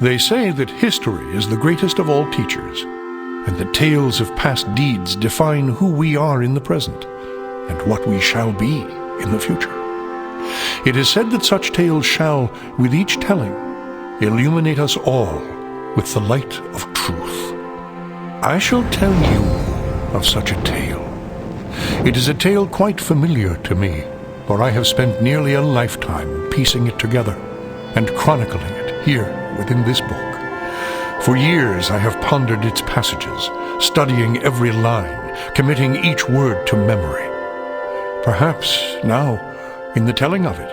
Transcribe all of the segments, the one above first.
They say that history is the greatest of all teachers, and the tales of past deeds define who we are in the present, and what we shall be in the future. It is said that such tales shall, with each telling, illuminate us all with the light of truth. I shall tell you of such a tale. It is a tale quite familiar to me, for I have spent nearly a lifetime piecing it together and chronicling it here within this book. For years I have pondered its passages, studying every line, committing each word to memory. Perhaps now, in the telling of it,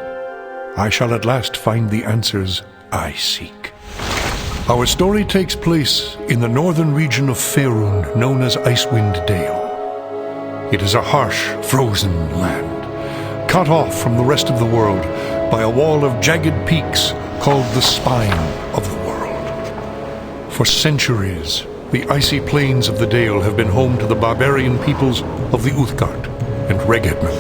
I shall at last find the answers I seek. Our story takes place in the northern region of Faerun, known as Icewind Dale. It is a harsh, frozen land, cut off from the rest of the world by a wall of jagged peaks called the Spine of the World. For centuries, the icy plains of the Dale have been home to the barbarian peoples of the Uthgard and Regedman.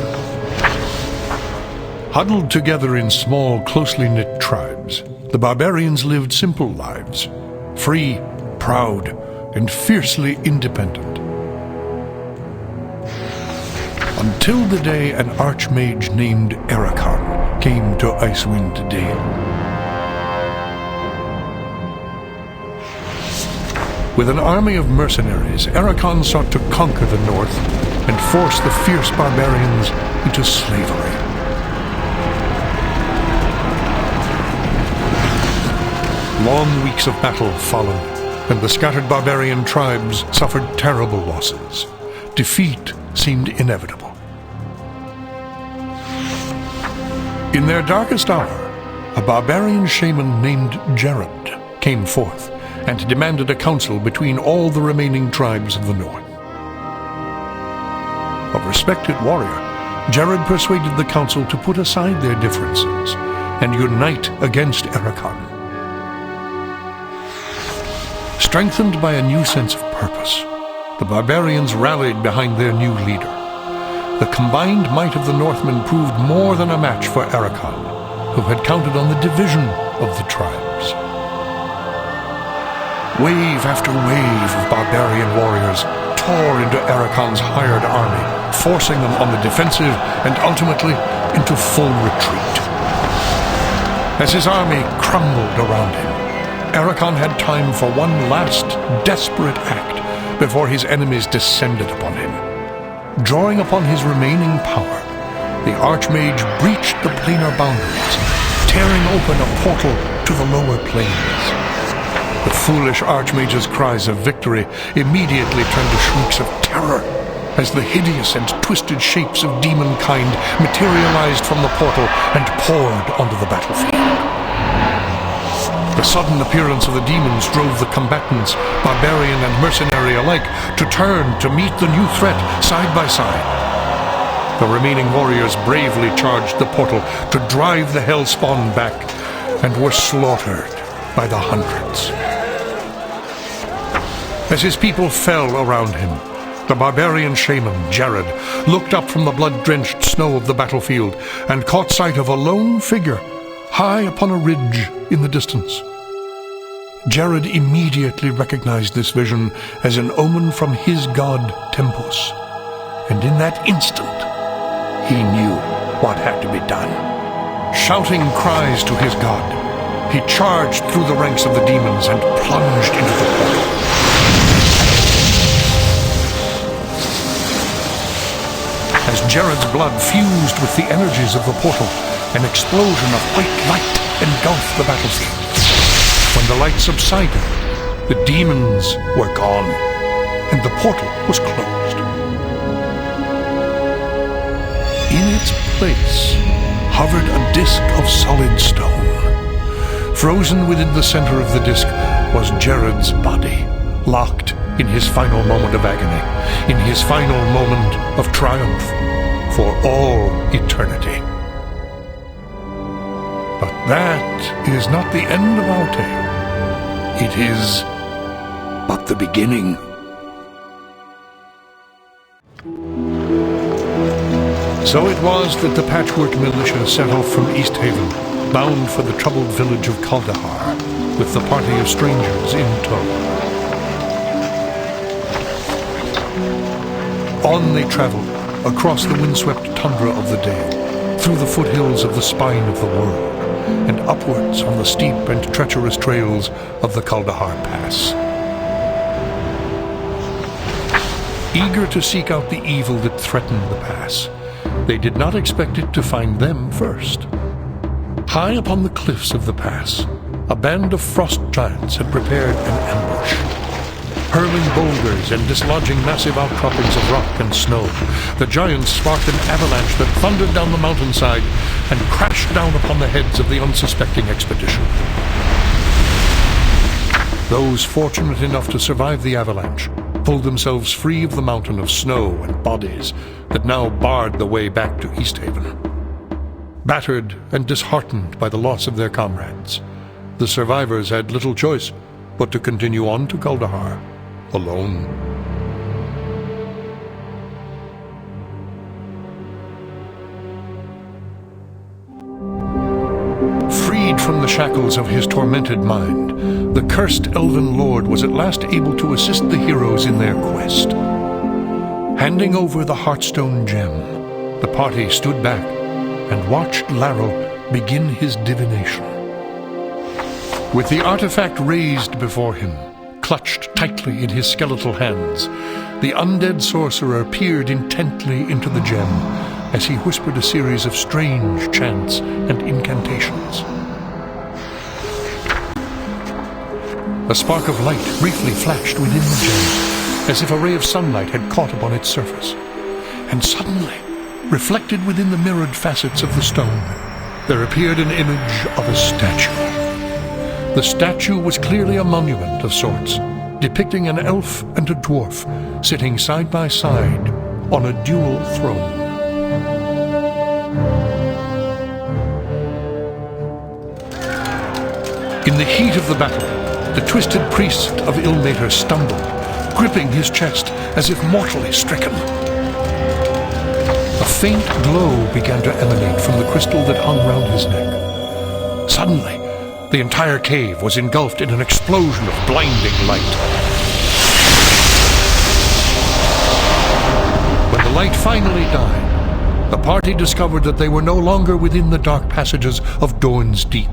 Huddled together in small, closely knit tribes, the barbarians lived simple lives, free, proud, and fiercely independent. Until the day an archmage named Erakan came to Icewind Dale. With an army of mercenaries, Erakan sought to conquer the north and force the fierce barbarians into slavery. Long weeks of battle followed, and the scattered barbarian tribes suffered terrible losses. Defeat seemed inevitable. In their darkest hour, a barbarian shaman named Jared came forth and demanded a council between all the remaining tribes of the north. A respected warrior, Jared persuaded the council to put aside their differences and unite against Erakan. Strengthened by a new sense of purpose, the barbarians rallied behind their new leader. The combined might of the Northmen proved more than a match for Erakan, who had counted on the division of the tribes. Wave after wave of barbarian warriors tore into Erakan's hired army, forcing them on the defensive and ultimately into full retreat. As his army crumbled around him, Erakan had time for one last desperate act before his enemies descended upon him. Drawing upon his remaining power, the Archmage breached the planar boundaries, tearing open a portal to the lower planes. The foolish Archmage's cries of victory immediately turned to shrieks of terror as the hideous and twisted shapes of demonkind materialized from the portal and poured onto the battlefield. The sudden appearance of the demons drove the combatants, barbarian and mercenary alike, to turn to meet the new threat side by side. The remaining warriors bravely charged the portal to drive the hellspawn back and were slaughtered by the hundreds. As his people fell around him, the barbarian shaman, Jared, looked up from the blood-drenched snow of the battlefield and caught sight of a lone figure high upon a ridge in the distance. Jared immediately recognized this vision as an omen from his god Tempus, and in that instant, he knew what had to be done. Shouting cries to his god, he charged through the ranks of the demons and plunged into the portal. As Jared's blood fused with the energies of the portal, an explosion of white light engulfed the battlefield. When the light subsided, the demons were gone, and the portal was closed. In its place hovered a disk of solid stone. Frozen within the center of the disk was Jared's body, locked in his final moment of agony, in his final moment of triumph, for all eternity. But that is not the end of our tale. It is but the beginning. So it was that the patchwork militia set off from Easthaven, bound for the troubled village of Kuldahar. with the party of strangers in tow. On they traveled, across the windswept tundra of the Dale, through the foothills of the spine of the world, and upwards on the steep and treacherous trails of the Kuldahar Pass. Eager to seek out the evil that threatened the pass, they did not expect it to find them first. High upon the cliffs of the pass, a band of frost giants had prepared an ambush. Hurling boulders and dislodging massive outcroppings of rock and snow, the giants sparked an avalanche that thundered down the mountainside and crashed down upon the heads of the unsuspecting expedition. Those fortunate enough to survive the avalanche pulled themselves free of the mountain of snow and bodies that now barred the way back to Easthaven. Battered and disheartened by the loss of their comrades, the survivors had little choice but to continue on to Kuldahar, alone. Freed from the shackles of his tormented mind, the cursed elven lord was at last able to assist the heroes in their quest. Handing over the Heartstone Gem, the party stood back and watched Larrel begin his divination. With the artifact raised before him, clutched tightly in his skeletal hands, the undead sorcerer peered intently into the gem as he whispered a series of strange chants and incantations. A spark of light briefly flashed within the gem, as if a ray of sunlight had caught upon its surface. And suddenly, reflected within the mirrored facets of the stone, there appeared an image of a statue. The statue was clearly a monument of sorts, depicting an elf and a dwarf sitting side by side on a dual throne. In the heat of the battle, the twisted priest of Ilmater stumbled, gripping his chest as if mortally stricken. A faint glow began to emanate from the crystal that hung round his neck. Suddenly, the entire cave was engulfed in an explosion of blinding light. When the light finally died, the party discovered that they were no longer within the dark passages of Dorn's Deep.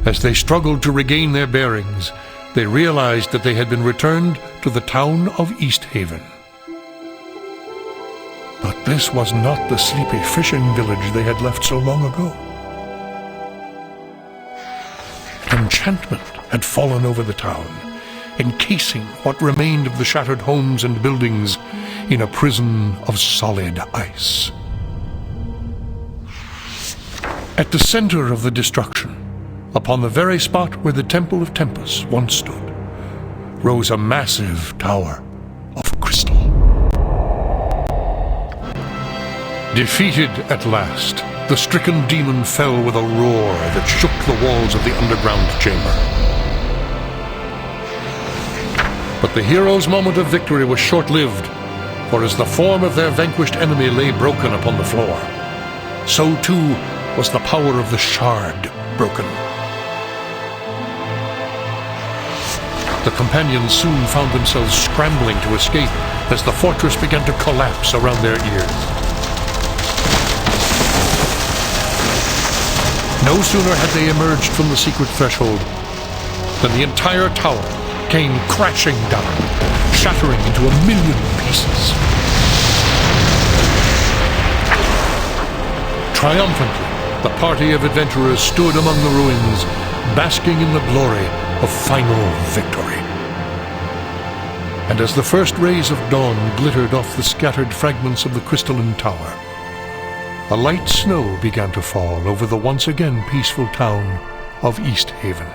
As they struggled to regain their bearings, they realized that they had been returned to the town of Easthaven. But this was not the sleepy fishing village they had left so long ago. Enchantment had fallen over the town, encasing what remained of the shattered homes and buildings in a prison of solid ice. At the center of the destruction, upon the very spot where the Temple of Tempus once stood, rose a massive tower of crystal. Defeated at last, the stricken demon fell with a roar that shook the walls of the underground chamber. But the heroes' moment of victory was short-lived, for as the form of their vanquished enemy lay broken upon the floor, so too was the power of the shard broken. The companions soon found themselves scrambling to escape as the fortress began to collapse around their ears. No sooner had they emerged from the secret threshold than the entire tower came crashing down, shattering into 1,000,000 pieces. Triumphantly, the party of adventurers stood among the ruins, basking in the glory of final victory. And as the first rays of dawn glittered off the scattered fragments of the crystalline tower, a light snow began to fall over the once again peaceful town of Easthaven.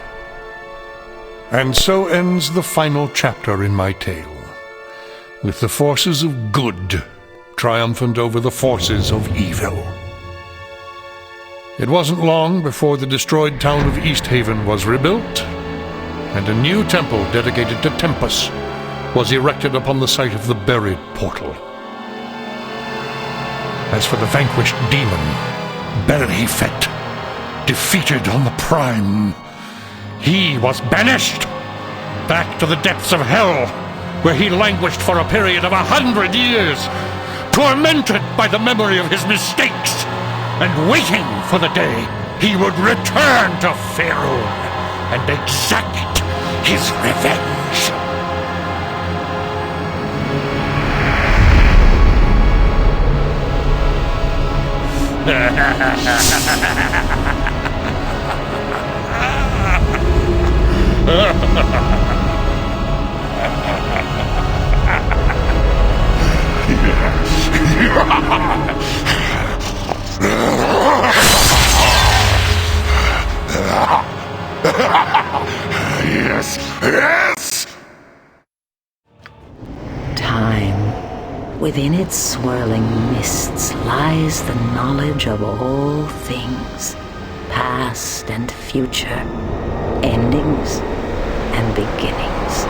And so ends the final chapter in my tale, with the forces of good triumphant over the forces of evil. It wasn't long before the destroyed town of Easthaven was rebuilt, and a new temple dedicated to Tempus was erected upon the site of the buried portal. As for the vanquished demon, Berhifet, defeated on the Prime, He was banished back to the depths of hell, where he languished for a period of 100 years, tormented by the memory of his mistakes, and waiting for the day he would return to Faerun and exact his revenge. Yes, yes! Time. Within its swirling mists lies the knowledge of all things, past and future, endings and beginnings.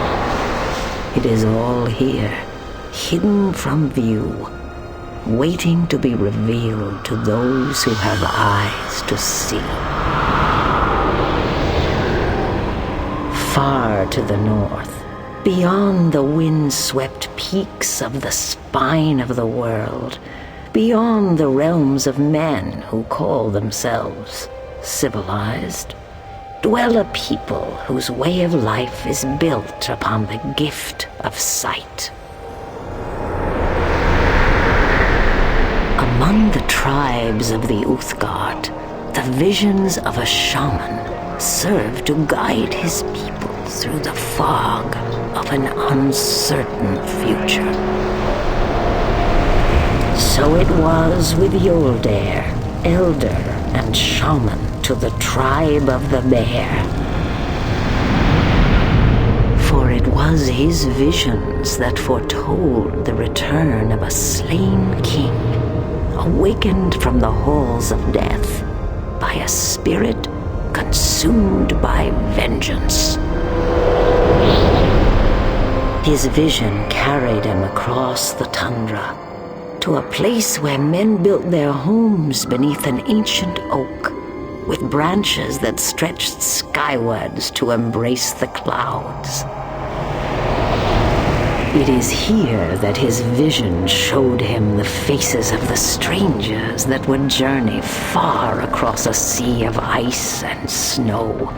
It is all here, hidden from view, waiting to be revealed to those who have eyes to see. Far to the north, beyond the wind-swept peaks of the spine of the world, beyond the realms of men who call themselves civilized, dwell a people whose way of life is built upon the gift of sight. Among the tribes of the Uthgard, the visions of a shaman serve to guide his people through the fog of an uncertain future. So it was with Yoldair, elder and shaman to the tribe of the Bear. For it was his visions that foretold the return of a slain king, awakened from the halls of death by a spirit consumed by vengeance. His vision carried him across the tundra to a place where men built their homes beneath an ancient oak with branches that stretched skywards to embrace the clouds. It is here that his vision showed him the faces of the strangers that would journey far across a sea of ice and snow.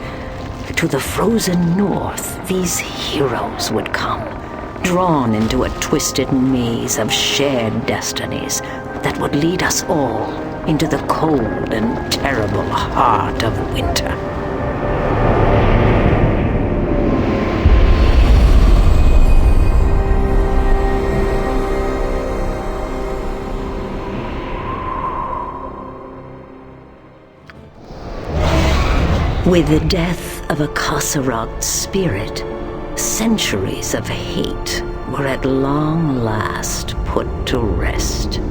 To the frozen north, these heroes would come, drawn into a twisted maze of shared destinies that would lead us all into the cold and terrible heart of winter. With the death of a Kasseragt spirit, centuries of hate were at long last put to rest.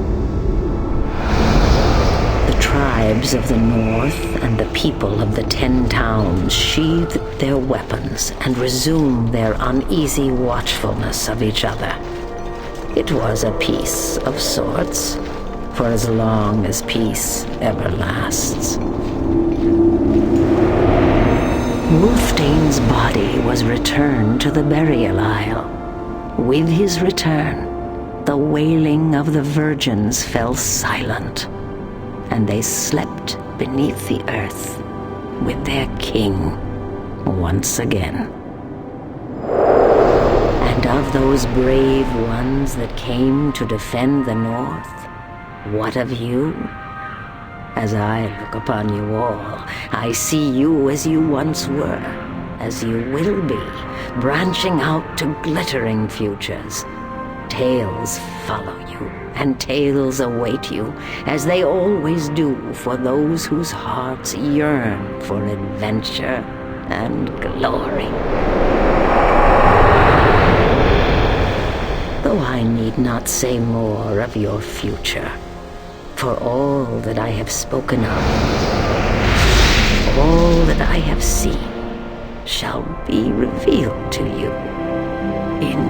The tribes of the north and the people of the 10 towns sheathed their weapons and resumed their uneasy watchfulness of each other. It was a peace of sorts, for as long as peace ever lasts. Wulfdane's body was returned to the burial isle. With his return, the wailing of the virgins fell silent, and they slept beneath the earth with their king once again. And of those brave ones that came to defend the north, what of you? As I look upon you all, I see you as you once were, as you will be, branching out to glittering futures. Tales follow you, and tales await you, as they always do for those whose hearts yearn for adventure and glory. Though I need not say more of your future, for all that I have spoken of, all that I have seen, shall be revealed to you in